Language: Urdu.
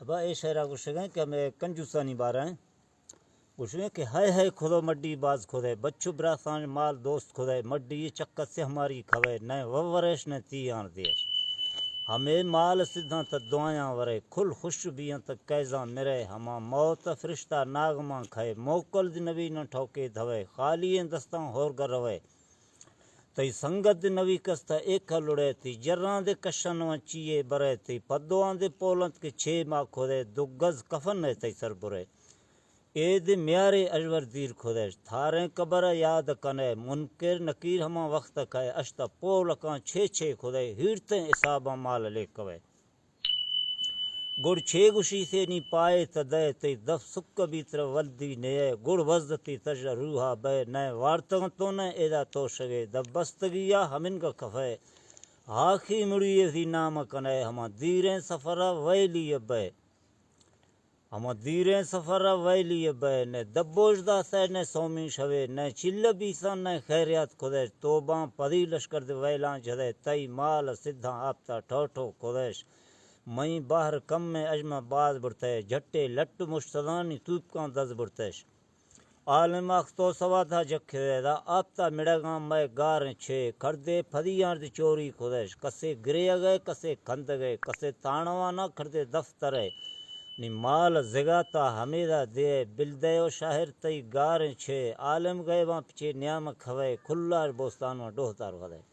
ابا اے شہرہ کو شگیں کہ ہمیں کنجوسانی بارہ ہیں گوشیں کہ ہے خودو مڈی باز کھودے بچو براسان مال دوست کھودے مڈی یہ چکت سے ہماری کھوے نہ وورش نہ تی آن دیش ہمیں مال سدھاں تا دعایاں ورے کھل خوش بیاں تا کیزاں مرے ہما موت فرشتہ ناگماں کھائے موکل دی نبی نہ ٹھوکے دھوے خالی دستاں ہور گر روے تی سنگت دی نوی کستا ایک لڑے تی جران دے کشنواں چیئے برے تی پدوان دے پولند کے چھ ماں کھودے دو گز کفن ہے تی سر برے اے دے میارے اجور دیر کھودے تھاریں قبر یاد کنے منکر نکیر ہما وقت کھائے اشتا پولکاں چھ کھودے ہیرتیں حساباں مال لے کوے گڑ چھ گشی سے نی پائے تدے تی دف سک بیتر ولدی نئے گڑ وزدتی تج روحا بے نئے وارتگاں تو نہ ایدا تو شگے دب بستگیا ہمن کا کفے آخی مڑی ذی نام کنے ہما دیریں سفرہ ویلی بے ہما دیریں سفرہ ویلی بے نے دبوش دا سے نے سومی شوے نے چل بیسان نے خیریات کھدے توباں پدی لشکر دے ویلان جدے تی مال سدھاں آپتا ٹھوٹو کھدش مئی باہر کم میں اجمہ باز برتے جھٹے لٹ مشتدانی توپکاں دز برتش عالم اختو سوا تھا جکھے دا آپتا مڑگاں میں گاریں چھے کھردے پھدیاں دی چوری کھدش کسے گرے گئے کسے کھند گئے کسے تانوانا کھردے دفترے نی مال زگاتا ہمیدہ دے بلدے و شاہر تی گاریں چھے عالم گئے وہاں پچھے نیام کھوے کھلار بوستان و ڈوہتار غدے